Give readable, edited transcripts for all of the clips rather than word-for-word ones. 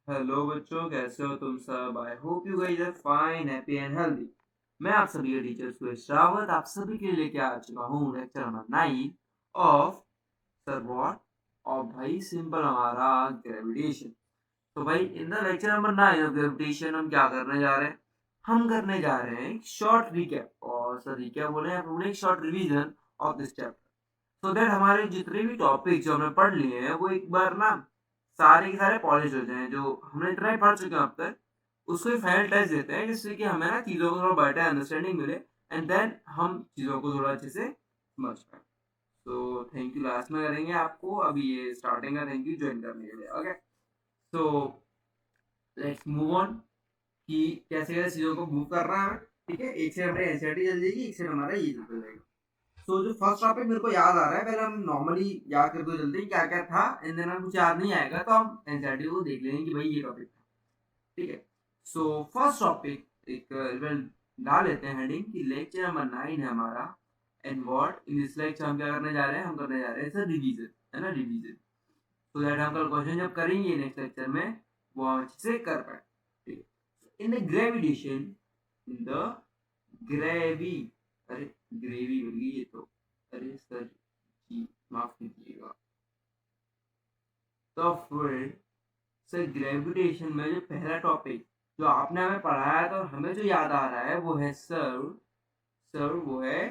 Hello बच्चों, कैसे हो तुम सब? I hope you guys are fine, happy and healthy. मैं आप सभी के टीचर सुरेश रावत आप सभी के लिए लेके आ चुका हूँ lecture number 9 of sir what और भाई सिंपल हमारा ग्रेविटेशन। तो भाई in the lecture number 9 of gravitation हम क्या करने जा रहे हैं? हम करने जा रहे हैं शॉर्ट रिकैप, और सर रिकैप बोले आप लोगों ने short revision of this chapter, so that हमारे जितने भी टॉपिक जो हमने पढ़ लिए हैं वो एक बार ना सारे के सारे पॉलिश हो जाएं। जो हमने इतना ही पढ़ चुके हैं अब तक उसको एक फाइनल टेस्ट देते हैं, जिससे कि हमें ना चीज़ों को थोड़ा बेटर अंडरस्टैंडिंग मिले, एंड देन हम चीज़ों को थोड़ा अच्छे से समझ पाए। तो थैंक यू लास्ट में करेंगे आपको, अभी ये स्टार्टिंग का थैंक यू ज्वाइन करने के लिए। Okay, so let's move on कि कैसे कैसे चीज़ों को मूव कर रहा है। ठीक है, एक से हमारे एनसीईआरटी चल जाएगी, एक से हमारा ये चलता जाएगा। तो जो फर्स्ट टॉपिक मेरे को याद आ रहा है, पहले हम नॉर्मली याद करते हुए चलते हैं क्या क्या था, एंड देन हम कुछ याद नहीं आएगा तो हम एनसीईआरटी को देख लेंगे कि भाई ये टॉपिक था। ठीक है, सो फर्स्ट टॉपिक एक डाल लेते हैं हेडिंग कि लेक्चर नंबर 9 है हमारा, and what in this lecture हम क्या करने जा रहे हैं? हम करने जा रहे हैं सर रिवीजन, है ना, रिवीजन, सो दैट हम कल क्वेश्चन जब करेंगे नेक्स्ट लेक्चर में वो हम अच्छे से कर पाए। ठीक है, in the gravitation, in the gravy, अरे ग्रेवी बन गई ये तो, अरे सर जी माफ कीजिएगा। तो फिर सर ग्रेविटेशन में जो पहला टॉपिक जो आपने हमें पढ़ाया था और हमें जो याद आ रहा है वो है सर, वो है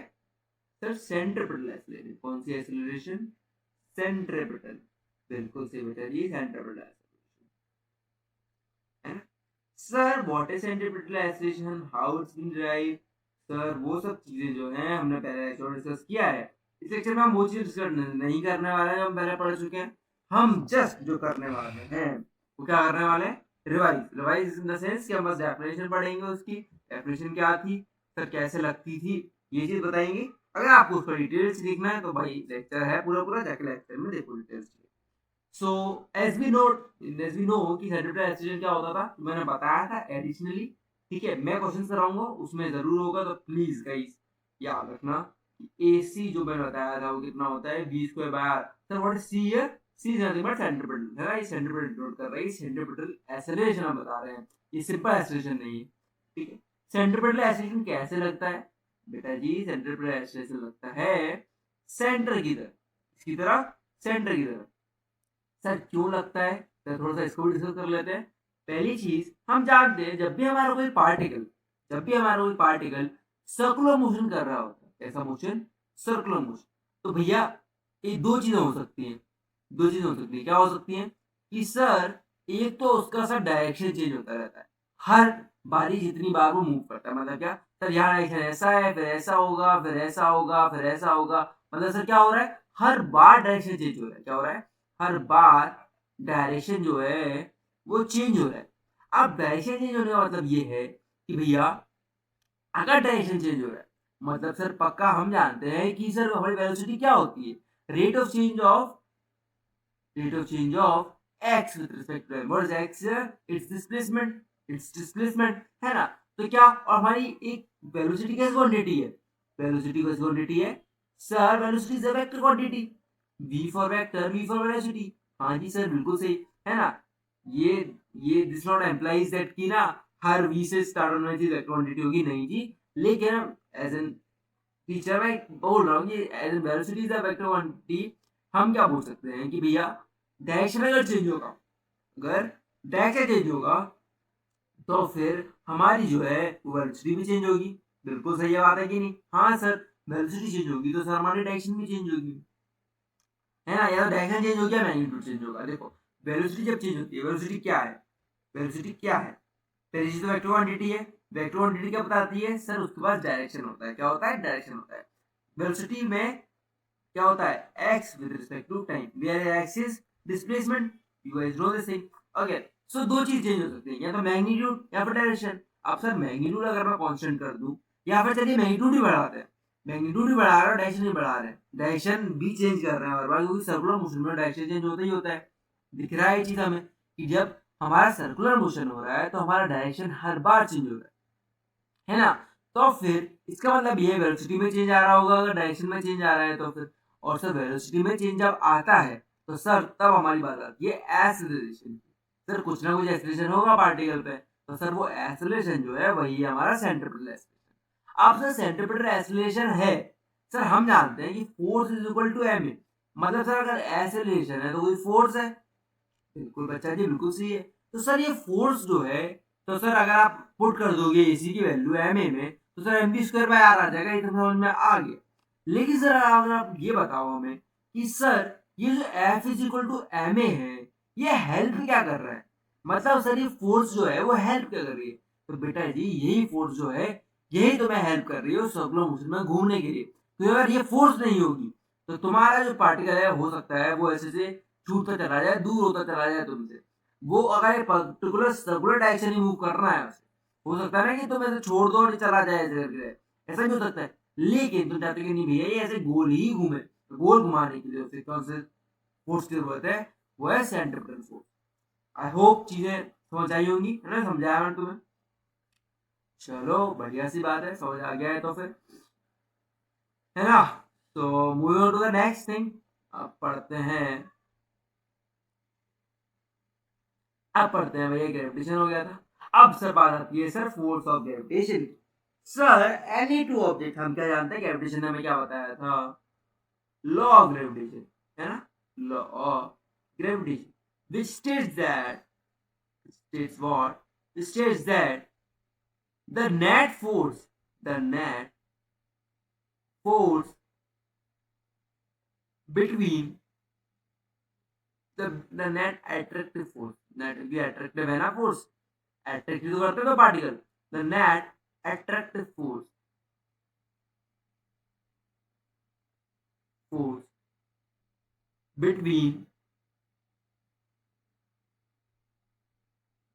सर सेंट्रीपिटल एक्सीलरेशन। कौन सी एक्सीलरेशन? सेंट्रीपिटल, बिल्कुल से बेटा जी, सेंट्रीपिटल एक्सीलरेशन है ना। Sir what is centripetal acceleration, how it's been derived? Sir वो सब चीजें जो हैं हमने पहले लेक्चर में डिस्कस किया है। इस लेक्चर में हम वो चीज डिस्कस नहीं करने वाले हैं जो हम पहले पढ़ चुके हैं। हम जस्ट जो करने वाले हैं वो क्या करने वाले हैं? Revise, revise in the sense कि हम बस डेफिनेशन पढ़ेंगे, उसकी डेफिनेशन क्या थी, सर कैसे लगती थी, ये चीज बताएंगे। अगर आपको उसका डिटेल्स देखना है तो भाई लेक्चर है पूरा पूरा, जाके लेक्चर में देखो details. So as we know, कि सेंट्रीपिटल एक्सीलरेशन क्या होता था, तो मैंने बताया था एडिशनली। ठीक है, मैं क्वेश्चन कराऊंगा उसमें जरूर होगा, तो प्लीज गाइस याद रखना कि AC जो मैंने बताया था वो कितना होता है, v square by r। Sir what is c here? c is nothing but centripetal, है ना, ये सेंट्रीपिटल डिनोट कर रहा है, सेंट्रीपिटल एक्सीलरेशन हम बता रहे हैं, ये सिंपल एक्सीलरेशन नहीं है। ठीक है, सेंट्रीपिटल एक्सीलरेशन कैसे लगता है बेटा जी? सेंट्रीपिटल एक्सीलरेशन लगता है सेंटर की तरफ, इसकी तरफ, सेंटर की तरफ। सर क्यों लगता है? सर थोड़ा सा इसको भी डिस्कस कर लेते हैं। पहली चीज हम जानते हैं, जब भी हमारा कोई पार्टिकल, सर्कुलर मोशन कर रहा होता है, ऐसा मोशन सर्कुलर मोशन, तो भैया ये दो चीजें हो सकती हैं, क्या हो सकती हैं? कि सर एक तो उसका सर डायरेक्शन चेंज होता रहता है हर बारी, जितनी बार वो मूव करता है। मतलब क्या सर, यहाँ डायरेक्शन ऐसा है, फिर ऐसा होगा, फिर ऐसा होगा, फिर ऐसा होगा। मतलब सर क्या हो रहा है? हर बार डायरेक्शन चेंज हो रहा है। क्या हो रहा है? हर बार डायरेक्शन जो है वो चेंज हो रहा है। अब डायरेक्शन चेंज होने का मतलब ये है कि भैया अगर डायरेक्शन चेंज हो रहा है, मतलब सर पक्का हम जानते हैं कि सर हमारी वेलोसिटी क्या होती है, rate of change of, x with respect to what is x? Its displacement, है ना। तो क्या, और हमारी एक वेलोसिटी कैसी क्वांटिटी है? वेलोसिटी कैसी क्वांटिटी है? Sir velocity is a vector quantity, v for vector, v for velocity. हाँ जी सर बिल्कुल सही, है ना। ये ये दिस नॉट एम्प्लाइज दैट कि ना हर v से स्टार्ट होने वाली चीज क्वांटिटी होगी, नहीं जी। लेकिन एज एन टीचर मैं बोल रहा हूँ कि as an velocity is a vector quantity, हम क्या बोल सकते हैं कि भैया डायरेक्शन अगर चेंज होगा, अगर डायरेक्शन चेंज होगा तो फिर हमारी जो है वेलोसिटी भी चेंज होगी। बिल्कुल सही बात है कि नहीं? हाँ सर, वेलोसिटी चेंज होगी तो सर हमारी डायरेक्शन भी चेंज होगी, है ना। या तो डायरेक्शन चेंज हो गया, मैग्नीट्यूड चेंज होगा। देखो वेलोसिटी जब चेंज होती है, वेलोसिटी क्या है? वेलोसिटी क्या है? पहली चीज तो वेक्टर क्वांटिटी है। वेक्टर क्वांटिटी क्या बताती है? सर उसके पास डायरेक्शन होता है। क्या होता है? डायरेक्शन होता है। वेलोसिटी में क्या होता है? x with respect to time, where x is displacement, you guys know this thing। okay, so दो चीज चेंज हो सकती है, या तो मैग्नीट्यूड या फिर डायरेक्शन। अब सर मैग्नीट्यूड अगर मैं कांस्टेंट कर दूं, या फिर चलिए मैग्नीट्यूड ही बढ़ाते हैं, मैग्नीट्यूड ही बढ़ा रहे हैं, डायरेक्शन नहीं बढ़ा रहे हैं, डायरेक्शन भी चेंज कर रहे हैं हर बार, क्योंकि सर्कुलर मोशन में डायरेक्शन चेंज होता ही होता है। दिख रहा है ये चीज हमें कि जब हमारा सर्कुलर मोशन हो रहा है तो हमारा डायरेक्शन हर बार चेंज हो रहा है ना। तो फिर इसका मतलब ये वेलोसिटी में चेंज आ रहा होगा अगर डायरेक्शन में चेंज आ रहा है तो फिर, और सर वेलोसिटी में चेंज जब आता है तो सर तब हमारी बात आती है एक्सीलरेशन की। सर कुछ ना कुछ एक्सेलरेशन होगा पार्टिकल पे, तो सर वो एक्सेलरेशन जो है वही हमारा सेंट्रीपिटल एक्सेलरेशन। अब सर सेंट्रीपिटल एक्सेलरेशन है, सर हम जानते हैं कि force is equal to M A, मतलब सर अगर एक्सेलरेशन है तो कोई फोर्स है। बिल्कुल बच्चा जी, बिल्कुल सही है। तो सर ये फोर्स जो है, तो सर अगर आप पुट कर दोगे इसी की वैल्यू एम ए में, तो sir M B square by R आ जाएगा, इतना समझ में आ गया। लेकिन सर अगर आप ये बताओ हमें कि सर ये जो F is equal to M A है, ये हेल्प क्या कर रहा है, मतलब सर ये फोर्स जो है वो हेल्प क्या कर रही है। तो बेटा जी यही फोर्स जो है, यही तुम्हें हेल्प कर रही है सर्कुलर मोशन में घूमने के लिए। तो अगर ये फोर्स नहीं होगी तो तुम्हारा जो पार्टिकल है हो सकता है वो ऐसे से छूटता चला जाए, दूर होता चला जाए तुमसे। वो अगर एक पर्टिकुलर सर्कुलर डायरेक्शन ही मूव करना है उसे, हो सकता है ना कि तुम ऐसे छोड़ दो और चला जाए ऐसे करके, ऐसा भी हो सकता है। लेकिन तुम चाहते हो कि नहीं भैया ये ऐसे गोल ही घूमे, तो गोल घुमाने के लिए उसे कौन से फोर्स की जरूरत है, वो है सेंट्रीपिटल फोर्स। आई होप चीजें समझ आई होंगी, है ना, समझाया मैंने तुम्हें। चलो बढ़िया सी बात है, समझ आ गया है तो फिर, है ना। तो moving on to the next thing, अब पढ़ते हैं, अब पढ़ते हैं भैया ग्रेविटेशन हो गया था। अब सर बात आती है sir force of gravitation. Sir any two object, हम क्या जानते हैं ग्रेविटेशन ने हमें क्या बताया था, लॉ ऑफ ग्रेविटेशन, है ना, law of gravitation which states what, states that the net force between the net attractive force, net भी attractive है ना force, attractive तो करते हैं तो particle, the net attractive force between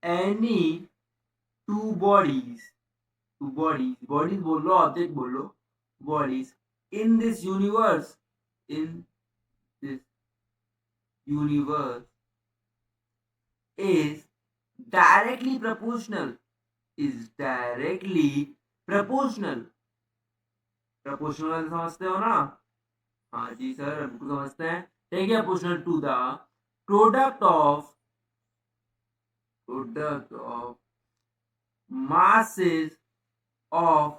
any two bodies बोलो, ऑब्जेक्ट बोलो, bodies in this universe, in this universe is directly proportional, is directly proportional, proportional समझते हो ना, हाँ जी सर बिल्कुल समझते हैं। ठीक है, proportional to the product of masses of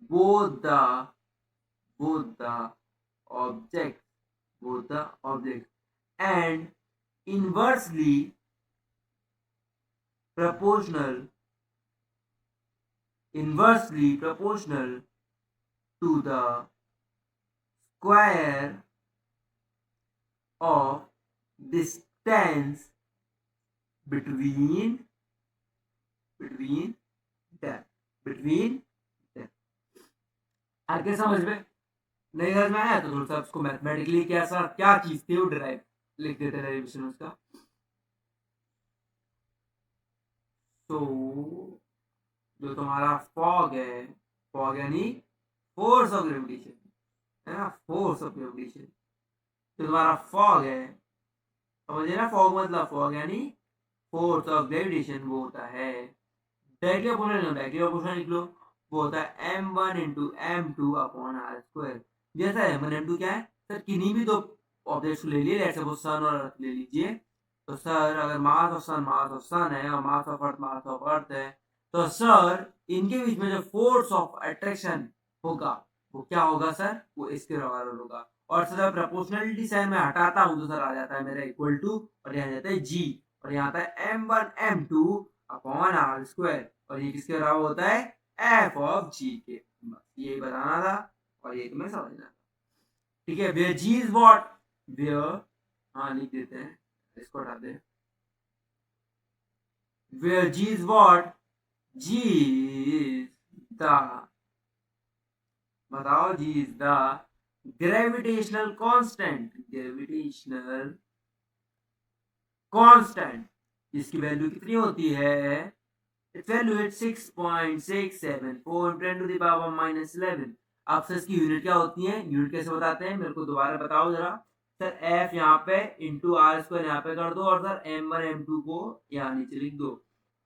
both the both the objects, both the objects, and inversely proportional, inversely proportional to the square of distance between them, between them। आगे समझ में नहीं समझ में आया तो थोड़ा सा उसको मैथमेटिकली कैसा क्या चीज थी वो डिराइव लिख देते हैं डेरिवेशन उसका। तो जो तुम्हारा फॉग है, फॉग यानी फोर्स ऑफ ग्रेविटेशन, है ना, फोर्स ऑफ ग्रेविटेशन, जो तुम्हारा फॉग है, समझिए ना, फॉग मतलब फॉग यानी फोर्स ऑफ ग्रेविटेशन, वो होता है डायरेक्टली अपोजिशन लिख लो, वो होता है m1 into m2 upon R square. जैसा m1 m2 क्या है सर, किन्हीं भी दो ऑब्जेक्ट्स ले लिए, जैसे वो सन और अर्थ ले लीजिए, तो सर अगर मास ऑफ सन है और मास ऑफ अर्थ है, तो सर इनके बीच में जो फोर्स ऑफ अट्रैक्शन होगा वो क्या होगा सर, वो इसके बराबर होगा। और सर प्रपोर्शनलिटी साइन में हटाता हूँ तो सर आ जाता है मेरा इक्वल टू, और यहाँ जाता है जी, और यहाँ आता है m1 m2 upon R square, और ये किसके बराबर होता है, एफ ऑफ जी के। बस यही बताना था और ये तुम्हें समझना था। ठीक है, where G is what, where, हाँ लिख देते हैं, इसको हटा दे, where G is what, G is the, बताओ, G is the gravitational constant, gravitational constant, इसकी वैल्यू कितनी होती है, its value is 6.674 10 to the power minus 11। अब सर इसकी यूनिट क्या होती है, यूनिट कैसे बताते हैं मेरे को दोबारा बताओ जरा। सर एफ यहाँ पे इंटू आर स्क्वायर यहाँ पे कर दो, और सर m1 m2 को यहाँ नीचे लिख दो,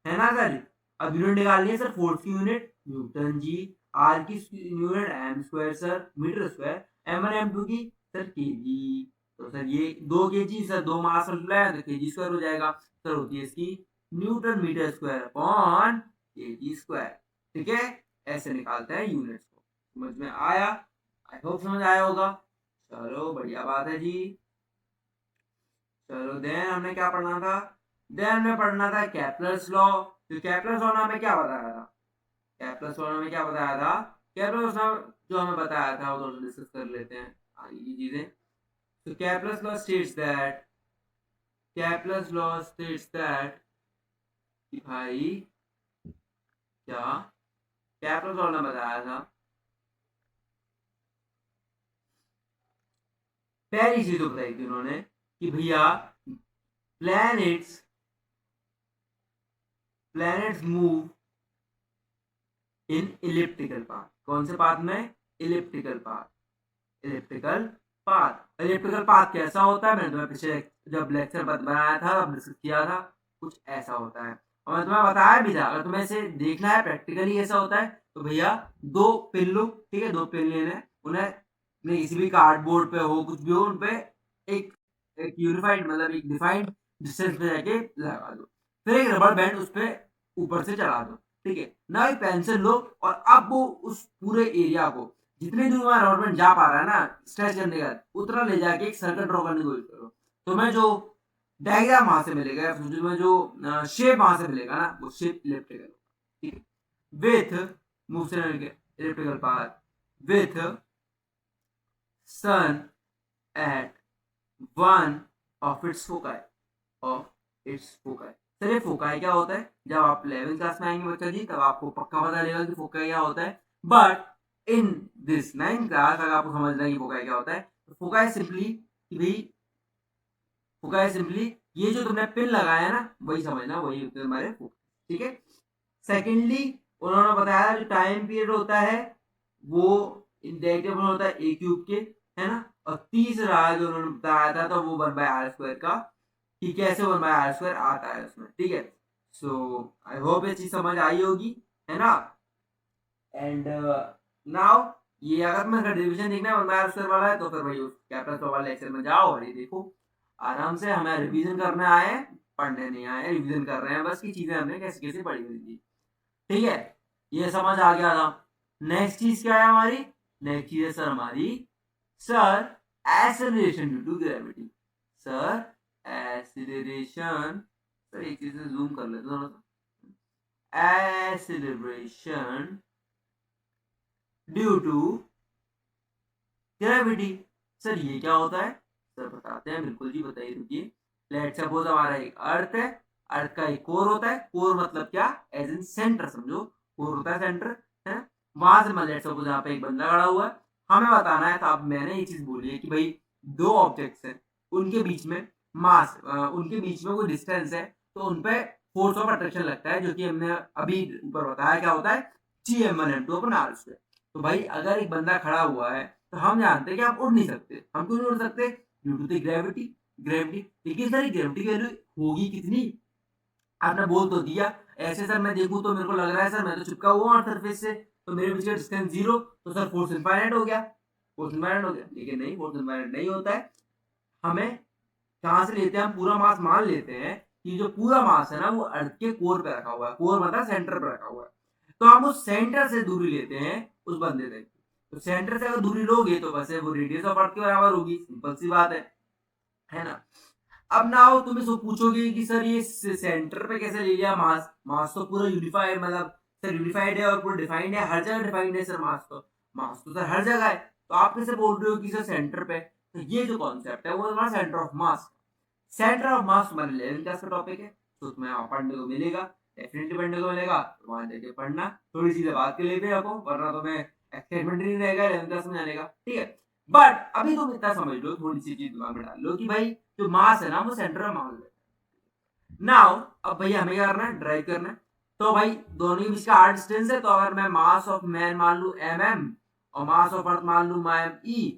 है ना सर। अब यूनिट निकालनी है सर, फोर्स की यूनिट न्यूटन जी, आर की unit M square sir metre square, m1 m2 की सर केजी। तो सर ये 2 kg, सर 2 मास मल्टीप्लाई तो kg स्क्वायर हो जाएगा। उत्तर होती है इसकी newton metre square upon KG square. ठीक है, ऐसे निकालते हैं यूनिट्स को। समझ में आया? आई होप समझ आया होगा। चलो बढ़िया बात है जी। चलो देन हमने क्या पढ़ना था? देन हमें पढ़ना था केपलर्स लॉ। तो केपलर्स लॉ ने हमें क्या बताया था? केपलर्स लॉ ने हमें क्या बताया था? केपलर्स लॉ जो हमें बताया था वो तो डिस्कस कर लेते हैं आगे की चीजें। तो Kepler's law states that, Kepler's law states that कि भाई क्या केपलर्स लॉ ने बताया था, पहली चीज तो बताई थी उन्होंने कि भैया planets planets move in elliptical path. कौन से पाथ में? Elliptical path. Elliptical path, elliptical path कैसा होता है? मैंने तुम्हें पिछले जब लेक्चर बनाया था तब डिस्कस किया था, कुछ ऐसा होता है। और मैं तुम्हें बताया भी था, अगर तुम्हें इसे देखना है प्रैक्टिकली ऐसा होता है तो भैया दो पिन लो, ठीक है, दो पिन लेने, उन्हें किसी भी कार्डबोर्ड पे हो, कुछ भी हो, उन पे एक एक यूनिफाइड मतलब एक डिफाइंड डिस्टेंस पे जाके लगा दो, फिर एक रबर बैंड उस पे ऊपर से चढ़ा दो। ठीक है ना, एक पेंसिल लो और अब वो उस पूरे एरिया को जितनी दूर वहां रबर बैंड जा पा रहा है ना स्ट्रेच करने का, उतना ले जाके एक सर्कल ड्रॉ करने की कोशिश करो। तो मैं जो डायग्राम वहां से मिलेगा, में जो शेप वहां से मिलेगा ना, वो शेप इलिप्टिकल। ठीक है, with moves in elliptical path with sun at one of its foci, of its foci. Sir ये फोकाई क्या होता है? जब आप 11th क्लास में आएंगे बच्चा जी तब आपको पक्का पता लगेगा कि फोकाई क्या होता है। But in this 9th class अगर आपको समझना है कि फोकाई क्या होता है, तो फोकाई सिंपली कि भाई फोकाई सिंपली ये जो तुमने पिन लगाया है ना वही समझना, वही होते हैं हमारे फोकाई। ठीक है, सेकेंडली उन्होंने बताया जो टाइम पीरियड होता है वो इंडेक्टिव होता है ए क्यूब के, है ना। और तीसरा जो उन्होंने बताया था तो वो 1/r² का, कि कैसे 1/r² आता है उसमें। ठीक है, सो आई होप ये चीज समझ आई होगी, है ना। एंड नाउ ये अगर मैं डिवीजन देखना है 1/r² वाला है तो फिर भाई उस कैपिटल वाला लेक्चर में जाओ और ये देखो आराम से। हमें रिवीजन करने आए, पढ़ने नहीं आए, रिवीजन कर रहे हैं बस की चीजें हमने कैसे कैसे पढ़ी हुई थी। ठीक है, ये समझ आ गया था। नेक्स्ट चीज क्या है हमारी? नेक्स्ट चीज है सर हमारी, sir acceleration due to gravity. Sir acceleration, sir एक चीज से जूम कर लेते थोड़ा सा। Acceleration due to gravity. Sir ये क्या होता है? सर बताते हैं, बिल्कुल जी बताइए, रुकिए। लेट्स सपोज हमारा एक अर्थ है, अर्थ का एक कोर होता है। कोर मतलब क्या? एज इन सेंटर समझो, कोर होता है सेंटर, है। वहां से मान लेट्स सपोज यहाँ पे एक बंदा खड़ा हुआ है, हमें बताना है। तो अब मैंने ये चीज बोली है कि भाई दो ऑब्जेक्ट्स हैं, उनके बीच में मास, उनके बीच में कोई डिस्टेंस है, तो उनपे फोर्स ऑफ अट्रैक्शन लगता है, जो कि हमने अभी ऊपर बताया क्या होता है, Gm1m2/r²। तो भाई अगर एक बंदा खड़ा हुआ है तो हम जानते हैं कि आप उड़ नहीं सकते। हम क्यों नहीं उड़ सकते? Due to the gravity. Gravity, लेकिन सर ग्रेविटी की वैल्यू होगी कितनी? आपने बोल तो दिया। ऐसे सर मैं देखूं तो मेरे को लग रहा है सर मैं तो चिपका हुआ हूं सरफेस से, तो मेरे बीच का डिस्टेंस 0, तो सर फोर्स इनफाइनाइट हो गया। फोर्स इनफाइनाइट हो गया, लेकिन नहीं, फोर्स इनफाइनाइट नहीं होता है। हमें कहां से लेते हैं? हम पूरा मास मान लेते हैं कि जो पूरा मास है ना वो अर्थ के कोर पे रखा हुआ है। कोर मतलब सेंटर पे रखा हुआ है। तो हम उस सेंटर से दूरी लेते हैं उस बंदे तक। तो सेंटर से अगर दूरी लोगे तो बस वो रेडियस ऑफ अर्थ के बराबर होगी, सिंपल सी बात है ना। अब ना हो तुम इसको पूछोगे कि सर ये सेंटर पे कैसे ले लिया मास? मास तो पूरा यूनिफाइड, मतलब सर यूनिफाइड है और पूरा डिफाइंड है, हर जगह डिफाइंड है सर मास तो। मास तो सर हर जगह है, तो आप कैसे बोल रहे हो कि सर सेंटर पे? तो ये जो कॉन्सेप्ट है वो हमारा centre of mass. Centre of mass तुम्हारे 11th क्लास का टॉपिक है, तो तुम्हें वहां पढ़ने को मिलेगा, डेफिनेटली पढ़ने को मिलेगा। तो वहां जाके पढ़ना, थोड़ी चीजें बात के लिए भी रखो, वरना तुम्हें एक्साइटमेंट नहीं रहेगा 11th क्लास में जाने का। ठीक है, बट अभी तुम इतना समझ लो, थोड़ी सी चीज दिमाग में डाल लो कि भाई जो मास है ना वो सेंटर में मान लो। नाउ अब भैया हमें क्या करना है? ड्राइव करना है। तो भाई दोनों के बीच का आर डिस्टेंस है, तो अगर मैं मास ऑफ मैन मान लू mm और मास ऑफ अर्थ मान लू e,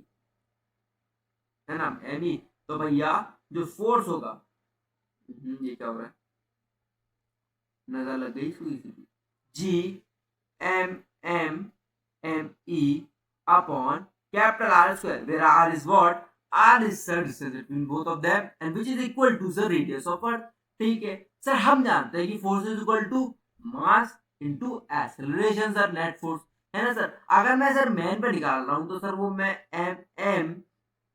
है ना, me, तो भैया जो फोर्स होगा, ये क्या हो रहा है? नजर लग गई सुई सी। G m upon capital R², where R is what? R is the distance between both of them and which is equal to the radius of Earth. ठीक है सर, हम जानते हैं कि force is equal to mass into acceleration sir, net force, है ना sir. अगर मैं सर मैन पे निकाल रहा हूँ तो सर वो मैं एम एम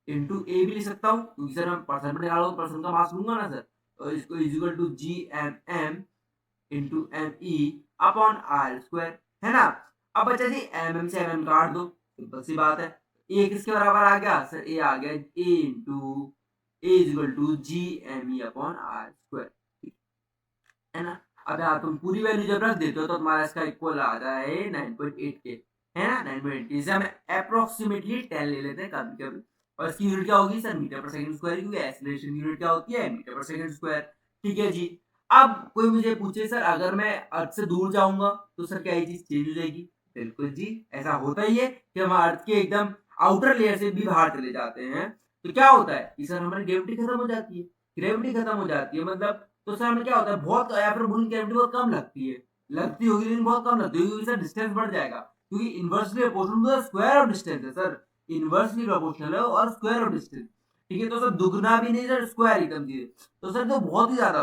इंटू ए भी लिख सकता हूँ, क्योंकि सर हम पर्सन पे निकाल रहा हूँ, पर्सन का मास लूंगा ना सर, तो इसको is equal to G M M into M E upon R square, है ना। अब बच्चा जी एम एम से एम एम काट दो, सिंपल सी बात है। ए किसके बराबर आ गया सर, ए आ गया A into A is equal to G M E upon R square, है ना। अब यहाँ तुम पूरी वैल्यू जब रख देते हो तो तुम्हारा इसका इक्वल आ रहा है 9.8 के, है ना, 9.8 के। इसे हम अप्रोक्सीमेटली 10 ले लेते हैं कभी कभी, और इसकी यूनिट क्या होगी सर, मीटर पर सेकंड स्क्वायर, क्योंकि एक्सीलरेशन यूनिट क्या होती है, मीटर पर सेकंड स्क्वायर। ठीक है जी। अब कोई मुझे पूछे सर अगर मैं अर्थ से दूर जाऊंगा तो सर क्या ये चीज चेंज हो जाएगी? बिल्कुल जी, ऐसा होता ही है कि हम अर्थ के एकदम आउटर लेयर से भी बाहर चले जाते हैं तो क्या होता है कि सर हमारी ग्रेविटी खत्म हो जाती है। ग्रेविटी खत्म हो जाती है मतलब तो सर हमें क्या होता है, बहुत या फिर बुलिंग ग्रेविटी बहुत कम लगती है, लगती होगी लेकिन बहुत कम लगती होगी, क्योंकि सर डिस्टेंस बढ़ जाएगा, क्योंकि inversely proportional to the square of distance है सर, इनवर्सली प्रोपोर्शनल है और स्क्वायर ऑफ डिस्टेंस। ठीक है, तो सर दुगना भी नहीं सर, स्क्वायर एकदम सीधे, तो सर तो बहुत ही ज्यादा,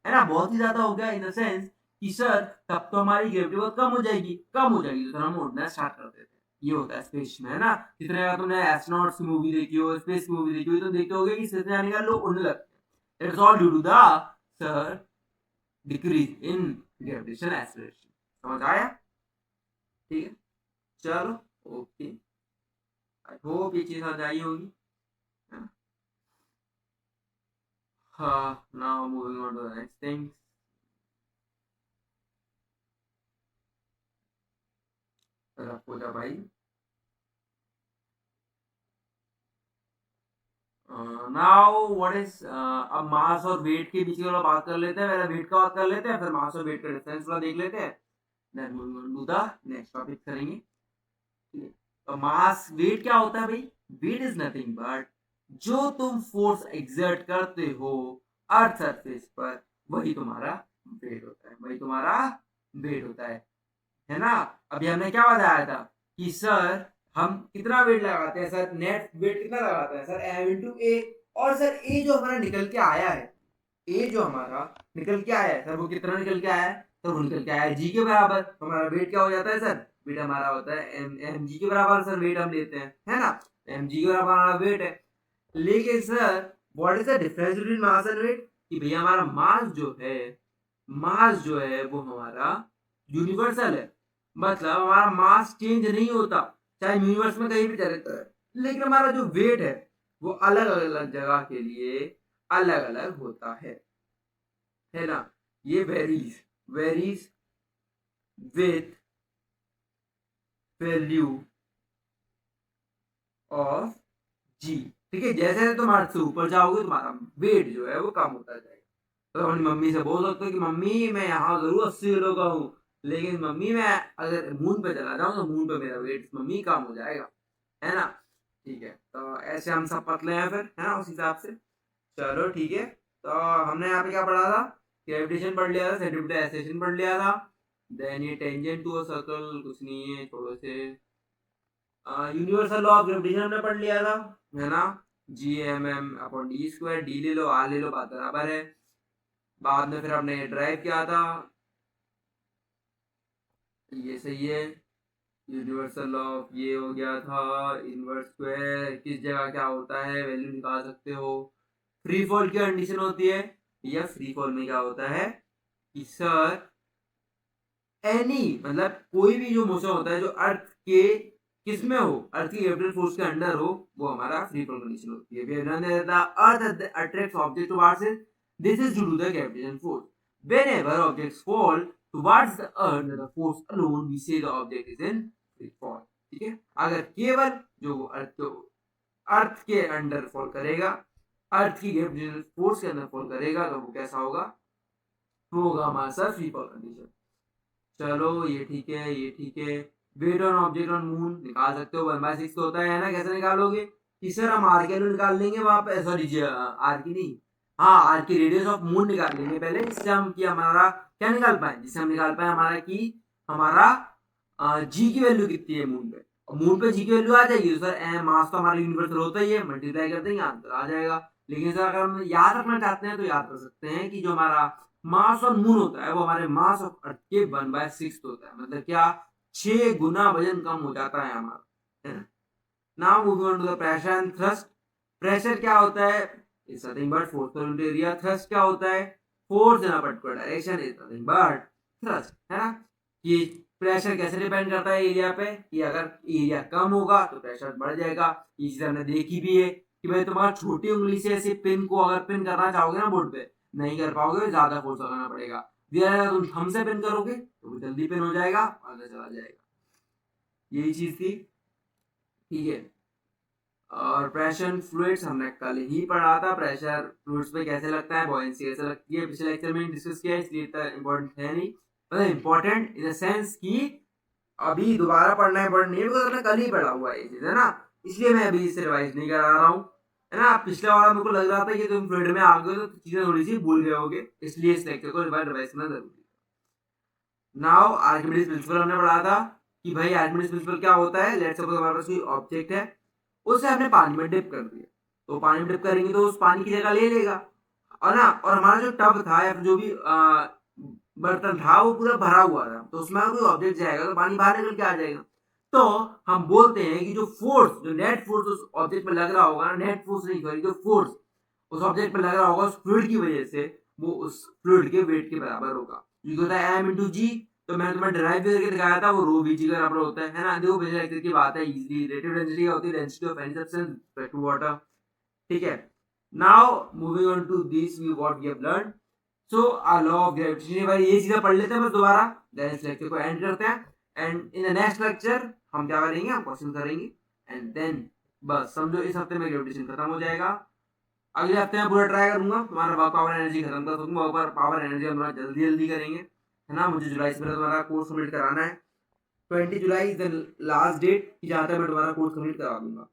है ना, बहुत ही ज्यादा हो गया इन द सेंस कि सर तब तो हमारी ग्रेविटी बहुत कम हो जाएगी, कम हो जाएगी, तो सर हम उड़ना स्टार्ट कर देते हैं। ये होता है स्पेस में, है ना। जितने अगर तुमने एस्ट्रोनॉट्स की मूवी देखी हो, स्पेस की मूवी देखी हो, तो देखते होगे कि स्पेस में जाने का लोग उड़ने लगते हैं। It's all due to the sir decrease in gravitational acceleration. समझ आया? ठीक है, चलो, ओके, आई होप ये चीज समझ आई होगी। हाँ, now moving on to the next thing. Puja भाई, नाउ व्हाट इज, अब मास और वेट के बीच वाला बात कर लेते हैं, पहले वेट का बात कर लेते हैं, फिर मास और वेट का डिफरेंस वाला देख लेते हैं, then moving on to the next topic करेंगे। ठीक है, तो मास वेट क्या होता है भाई? वेट इज नथिंग बट जो तुम फोर्स एग्जर्ट करते हो अर्थ सरफेस पर, वही तुम्हारा वेट होता है, वही तुम्हारा वेट होता है ना। अभी हमने क्या बताया था कि सर हम कितना वेट लगाते हैं सर, नेट वेट कितना लगाते हैं सर, एम इंटू ए, और सर ए जो हमारा निकल के आया है, ए जो हमारा निकल के आया है सर, वो कितना निकल के आया है, तो वो निकल के आया है जी के बराबर, तो हमारा वेट क्या हो जाता है सर, वेट हमारा होता है एम एम जी के बराबर सर, वेट हम लेते हैं, है ना, एम जी के बराबर हमारा वेट है। लेकिन sir what is the difference between mass and weight, कि भैया हमारा मास जो है, मास जो है वो हमारा यूनिवर्सल है, मतलब हमारा मास चेंज नहीं होता चाहे यूनिवर्स में कहीं भी चले जाए, लेकिन हमारा जो वेट है वो अलग अलग जगह के लिए अलग अलग होता है ना। ये varies varies with value of G. ठीक है, जैसे जैसे तुम अर्थ से ऊपर जाओगे तुम्हारा वेट जो है वो कम होता जाएगा। तो अपनी मम्मी से बोल सकते हो कि मम्मी मैं यहाँ जरूर 80 किलो का हूँ, लेकिन मम्मी मैं अगर मून पे चला जाऊँ तो मून पे मेरा वेट मम्मी कम हो जाएगा, है ना। ठीक है, तो ऐसे हम सब पतले हैं फिर, है ना, उस हिसाब से। चलो ठीक है, तो हमने यहाँ पे क्या पढ़ा था, ग्रेविटेशन पढ़ लिया था, सेंटीमीटर एक्सेलरेशन पढ़ लिया था, देन ये टेंजेंट टू अ सर्कल कुछ नहीं है, थोड़े से यूनिवर्सल लॉ ऑफ ग्रेविटेशन हमने पढ़ लिया था, है ना, G M M upon D square, D ले लो आर ले लो, बात बराबर है। बाद में फिर हमने ड्राइव किया था, ये सही है, यूनिवर्सल लॉ ऑफ ये हो गया था, इनवर्स स्क्वायर किस जगह क्या होता है वैल्यू निकाल सकते हो। फ्री फॉल की कंडीशन होती है, या फ्री फॉल में क्या होता है कि सर एनी मतलब कोई भी जो मोशन होता है जो अर्थ के किस में हो, अर्थ की ग्रेविटेशनल फोर्स के अंडर हो, वो हमारा फ्री फॉल कंडीशन होती है। Whenever earth attracts object towards it, this is due to the gravitation force. Whenever objects fall towards the earth, the force alone, we say the object is in free fall. ठीक है, अगर केवल जो अर्थ के under fall करेगा, अर्थ की gravitational force के अंदर फॉल करेगा, तो वो कैसा होगा, वो होगा हमारा सर फ्री फॉल कंडीशन। चलो ये ठीक है, ये ठीक है। Weight on object on moon निकाल सकते हो, 1/6 तो होता है ना, कैसे निकालोगे कि सर हम आर की वैल्यू निकाल लेंगे वहां पे, सॉरी आर की नहीं, हाँ आर की रेडियस ऑफ मून निकाल लेंगे पहले, जिससे हम कि हमारा क्या निकाल पाए, जिससे हम निकाल पाए हमारा कि हमारा जी की वैल्यू कितनी है मून पे, मून पे जी की वैल्यू आ जाएगी तो सर मास तो हमारा यूनिवर्सल होता ही है, मल्टीप्लाई कर देंगे आंसर आ जाएगा। लेकिन सर अगर हम याद रखना चाहते हैं तो याद कर सकते हैं कि जो हमारा मास ऑफ मून होता है वो हमारे मास ऑफ अर्थ के 1/6 होता है, मतलब क्या 6 गुना वजन कम हो जाता है हमारा, है ना। Now moving on to the pressure and thrust. Pressure क्या होता है, is nothing but force per area. Thrust क्या होता है, force in a particular direction, is nothing but thrust, है ना। ये प्रेशर कैसे डिपेंड करता है एरिया पे, कि अगर एरिया कम होगा तो प्रेशर बढ़ जाएगा। ये चीज हमने देखी भी है कि भाई तुम्हारा छोटी उंगली से ऐसे पिन को अगर पिन करना चाहोगे ना बोर्ड पे, नहीं कर पाओगे, ज्यादा फोर्स लगाना पड़ेगा। अगर तुम थंब से पिन करोगे तो वो जल्दी पिन हो जाएगा, आगे चला जाएगा। यही चीज थी, ठीक है। और प्रेशर फ्लूइड्स हमने कल ही पढ़ा था, प्रेशर फ्लूइड्स पे कैसे लगता है, बॉयंसी कैसे लगती है, पिछले लेक्चर में डिस्कस किया, इसलिए इतना इम्पोर्टेंट है नहीं, मतलब इम्पोर्टेंट इन द सेंस कि अभी दोबारा पढ़ना इम्पोर्टेंट नहीं है, बिकॉज हमने कल ही पढ़ा हुआ है ये चीज, है ना। इसलिए मैं अभी इसे रिवाइज नहीं करा रहा हूँ, है ना। पिछला वाला मेरे को लग रहा था कि तुम फ्लूइड में आ गए तो चीजें थोड़ी सी भूल गए होगे, इसलिए इस लेक्चर को रिवाइज करना जरूरी है। नाउ आर्किमिडीज प्रिंसिपल हमने पढ़ा था कि भाई आर्किमिडीज प्रिंसिपल क्या होता है। लेट्स सपोज हमारे पास कोई ऑब्जेक्ट है, उसे हमने पानी में डिप कर दिया, तो पानी में डिप करेंगे तो उस पानी की जगह ले लेगा, और ना, और हमारा जो टब था या फिर जो भी बर्तन था वो पूरा भरा हुआ था, तो उसमें कोई ऑब्जेक्ट जाएगा तो पानी बाहर निकल के आ जाएगा। तो हम बोलते हैं कि जो फोर्स, जो नेट फोर्स उस ऑब्जेक्ट पे लग रहा होगा, नेट फोर्स नहीं सॉरी, जो फोर्स उस ऑब्जेक्ट पे लग रहा होगा उस फ्लूइड की वजह से, वो उस फ्लूइड के वेट के बराबर होगा। जो होता है m इंटू जी, तो मैंने तुम्हें डिराइव करके दिखाया था, वो रो वी जी के बराबर होता है ना। देखो पिछले लेक्चर की बात है, इजीली रिलेटिव डेंसिटी होती है density of any substance respect to water, ठीक है। Now moving on to this we what we have learn, so a law of gravitation, भाई ये चीजें पढ़ लेते हैं बस दोबारा, देन इस लेक्चर को एंड करते हैं। And in the next lecture हम क्या करेंगे, हम क्वेश्चन करेंगे, एंड देन बस समझो इस हफ्ते में ग्रेविटेशन खत्म हो जाएगा। अगले हफ्ते में पूरा ट्राई करूंगा तुम्हारा वर्क पावर एनर्जी खत्म कर दूंगा, वर्क पावर एनर्जी हम जल्दी जल्दी करेंगे, है ना। मुझे जुलाई से तुम्हारा कोर्स कंप्लीट कराना है, 20 July is the last date कि जहाँ तक मैं तुम्हारा कोर्स कंप्लीट करा दूंगा,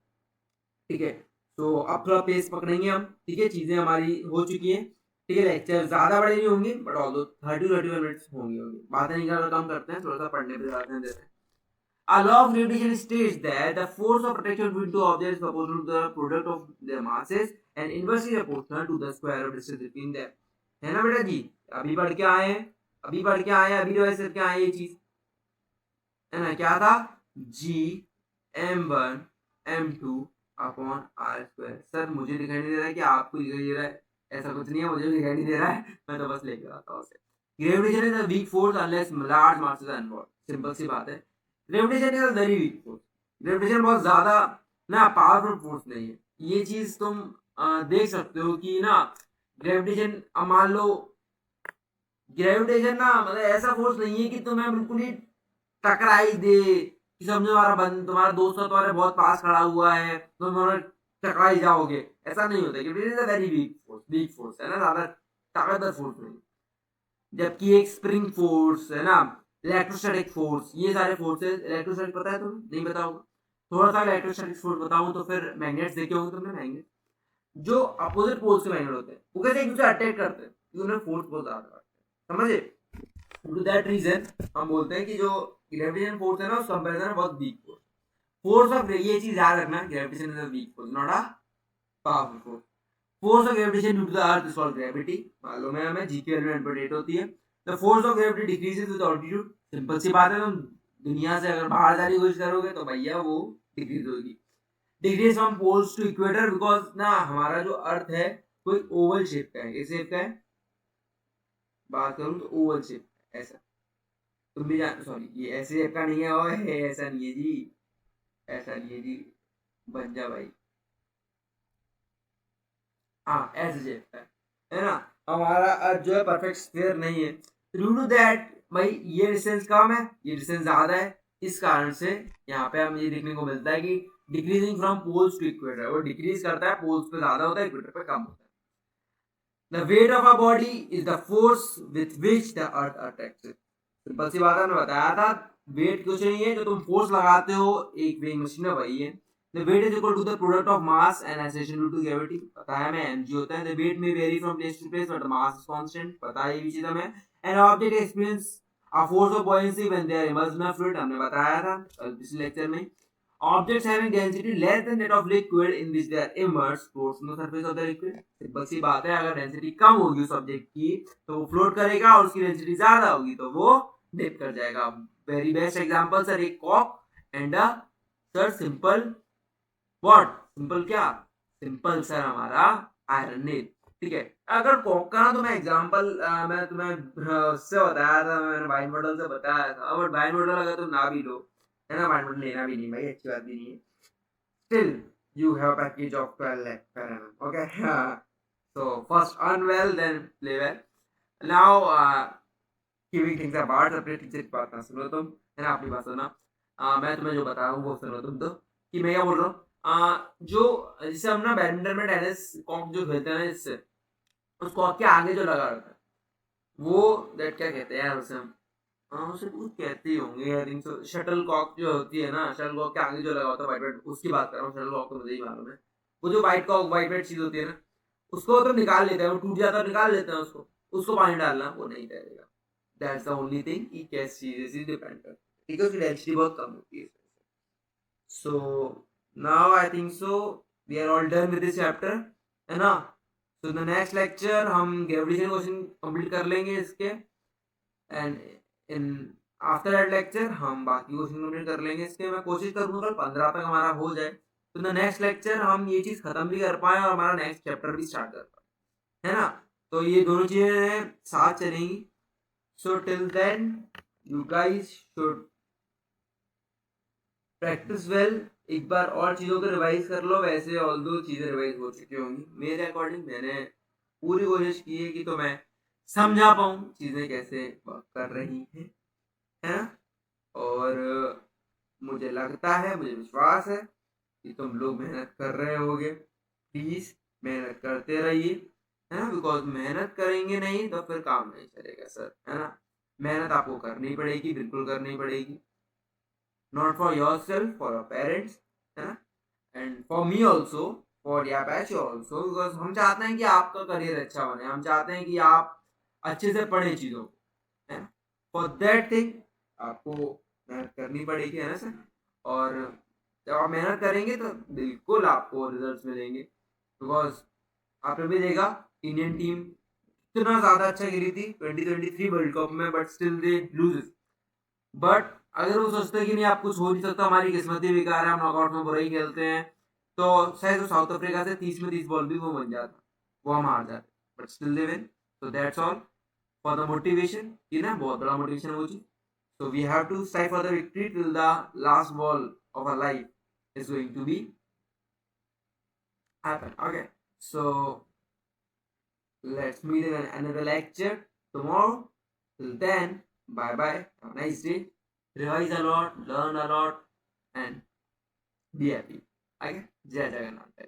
ठीक है। तो अब थोड़ा पेस पकड़ेंगे हम, ठीक है। चीजें हमारी हो चुकी हैं, ठीक है। लेक्चर ज्यादा बड़े नहीं होंगे, बट ऑल 30-31 मिनट्स होंगे। बातें नहीं कर कम करते हैं, थोड़ा सा पढ़ने पर ध्यान देते हैं। A law of gravitation states that the force of attraction between two objects is proportional to the product of their masses and inversely proportional to the square of distance between them, है ना बेटा जी। अभी पढ़ के आए हैं, अभी पढ़ के आए हैं, अभी रिवाइज करके आए ये चीज, है ना। क्या था, G m1 m2 upon R square. Sir मुझे दिखाई नहीं दे रहा है कि आपको दिखाई दे रहा है, ऐसा कुछ नहीं है, मुझे दिखाई नहीं दे रहा है, मैं तो बस लेकर आता हूँ उसे। Gravitation is a weak force unless large masses are involved, simple सी बात है। Gravitation is a very weak force, gravitation बहुत ज्यादा ना पावरफुल फोर्स नहीं है। ये चीज तुम देख सकते हो कि ना, ग्रेविटेशन मान लो, ग्रेविटेशन ना मतलब ऐसा फोर्स नहीं है कि तुम्हें बिल्कुल ही टकराई दे, कि समझो तुम्हारा बंद तुम्हारा दोस्त है, तुम्हारे बहुत पास खड़ा हुआ है, तुम दोनों टकराई जाओगे, ऐसा नहीं होता। Gravitation is a very weak force है ना, ज्यादा ताकतवर फोर्स नहीं। जबकि एक स्प्रिंग फोर्स है ना, इलेक्ट्रोस्टैटिक फोर्स, ये सारे फोर्सेस, इलेक्ट्रोस्टैटिक पता है तुम्हें, नहीं पता होगा, थोड़ा सा इलेक्ट्रोस्टैटिक फोर्स बताऊं तो फिर मैग्नेट्स देखे होंगे तुमने, मैग्नेट जो अपोजिट पोल्स के मैग्नेट होते हैं वो कैसे एक दूसरे अटैक करते हैं, क्योंकि उन्हें फोर्स बहुत ज्यादा करते हैं, समझे। टू दैट रीजन हम बोलते हैं कि जो ग्रेविटेशन फोर्स है ना उस कंपैरिजन में बहुत वीक फोर्स, फोर्स ऑफ, ये चीज याद रखना, gravitation is a weak force not a powerful force. Force of gravitation due to the earth is called gravity, मालूम है हमें, जीके एलिमेंट पर डेट होती है। The force of gravity decreases with altitude, simple सी बात है, तुम दुनिया से अगर बाहर जाने की कोशिश करोगे तो भैया वो डिक्रीज होगी। Decrease from poles to equator, because ना हमारा जो अर्थ है कोई ओवल शेप का है, इस शेप का है, बात करूं तो ओवल शेप ऐसा, तुम भी जान, सॉरी ये ऐसे शेप का नहीं है, और ऐसा नहीं है जी, ऐसा नहीं है जी, बन जा भाई, हाँ ऐसे शेप है ना। हमारा अर्थ जो है परफेक्ट स्फीयर नहीं है, ड्यू टू दैट भाई ये डिस्टेंस कम है, ये डिस्टेंस ज्यादा है, इस कारण से यहाँ पे हमें ये देखने को मिलता है कि decreasing from poles to equator, वो डिक्रीज करता है, पोल्स पे ज्यादा होता है, इक्वेटर पे कम होता है। The weight of a body is the force with which the earth attracts it, simple सी बात है, मैंने बताया था, वेट कुछ नहीं है, जो तुम फोर्स लगाते हो एक वेइंग मशीन में वही है। The weight is equal to the product of mass and acceleration due to gravity, पता है हमें, mg होता है। The weight may vary from place to place but the mass is constant, पता है ये भी चीज हमें। An object experience a force of buoyancy when they are immersed in a fluid, हमने बताया था पिछले लेक्चर में। Objects having density less than that of liquid in which they are immersed floats on the surface of the liquid. Simple सी बात है, अगर density कम होगी उस ऑब्जेक्ट की तो वो फ्लोट करेगा, और उसकी डेंसिटी ज्यादा होगी तो वो डिप कर जाएगा. वेरी बेस्ट एग्जांपल सर, एक cock and a sir simple what, simple क्या, सिंपल सर हमारा आयरन नेल. ठीक है, अगर कॉक का ना तो मैं एग्जांपल मैं तुम्हें उससे बताया था, मैंने बाइन मॉडल से बताया था, बट बाइन मॉडल अगर तुम ना भी लो है ना, बाइन मॉडल लेना भी नहीं भाई, अच्छी बात भी नहीं है. Still, you have a package of 12 lakh per annum. Okay. So first earn well, then play well. Now, giving things apart, अपने टीचर की बात ना सुनो तुम, है ना, अपनी बात सुना. मैं तुम्हें जो बता रहा हूँ वो सुनो तुम. तो कि मैं क्या बोल रहा हूँ, जो जैसे हम ना बैडमिंटन में टेनिस कॉक जो खेलते हैं ना, इससे उस कॉक के आगे जो लगा रहता है वो दैट क्या कहते हैं यार उसे हम, उसे कुछ कहते ही होंगे I think so. Shuttlecock जो होती है ना, शटल कॉक के आगे जो लगा होता है व्हाइट व्हाइट, उसकी बात कर रहा हूँ. शटल कॉक तो मुझे ही मालूम है, वो जो व्हाइट कॉक व्हाइट व्हाइट चीज होती है ना, उसको तो निकाल लेते हैं, वो टूट जाता है निकाल लेते हैं उसको, उसको पानी डालना वो नहीं तैरेगा. दैट्स द ओनली थिंग कि कैसी चीज से डिपेंड करता है, ठीक है, उसकी डेंसिटी बहुत कम होती है. So now I think so we are all done with this chapter, है ना. तो द नेक्स्ट लेक्चर हम ग्रेविटेशन क्वेश्चन कंप्लीट कर लेंगे इसके, and in after that lecture हम बाकी क्वेश्चन कंप्लीट कर लेंगे इसके. मैं कोशिश करूंगा 15 तक हमारा हो जाए, तो द नेक्स्ट लेक्चर हम ये चीज खत्म भी कर पाए और हमारा नेक्स्ट चैप्टर भी स्टार्ट कर पाए, है ना. तो ये दोनों चीजें साथ चलेंगी. So till then you guys should practice well. एक बार और चीजों को रिवाइज कर लो. वैसे ऑल दो चीजें रिवाइज हो चुकी होंगी मेरे अकॉर्डिंग, मैंने पूरी कोशिश की है कि तो मैं समझा पाऊँ चीजें कैसे वर्क कर रही हैं, है ना. और मुझे लगता है, मुझे विश्वास है कि तुम लोग मेहनत कर रहे होगे. प्लीज मेहनत करते रहिए, है ना, बिकॉज मेहनत करेंगे नहीं तो फिर काम नहीं चलेगा सर, है ना. मेहनत आपको करनी पड़ेगी, बिल्कुल करनी पड़ेगी. Not for your self, for your parents, है ना, and for me also, for या बैच ऑल्सो, बिकॉज हम चाहते हैं कि आपका करियर अच्छा बने, हम चाहते हैं कि आप अच्छे से पढ़ें चीज़ों को, है ना. फॉर दैट थिंग आपको मेहनत करनी पड़ेगी, है ना सर. और जब आप मेहनत करेंगे तो बिल्कुल आपको रिजल्ट्स मिलेंगे, बिकॉज आपने भी देखा इंडियन टीम इतना ज़्यादा अच्छा खेली थी 2023 वर्ल्ड कप में, but still they lose. But अगर वो सोचते कि नहीं आप कुछ हो नहीं सकता, हमारी किस्मत ही बेकार है, हम नॉकआउट में बुरा ही खेलते हैं, तो शायद वो साउथ अफ्रीका से 30 में 30 बॉल भी वो बन जाता, वो हम हार जाते, but still they win. So that's all for the motivation, ये ना बहुत बड़ा मोटिवेशन है वो चीज. So we have to strive for the victory till the last ball of our life is going to be happen. Okay, so let's meet in another lecture tomorrow. Till then, bye bye, have a nice day. Revise a lot, learn a lot, and be happy. Okay? Jai Jagannath.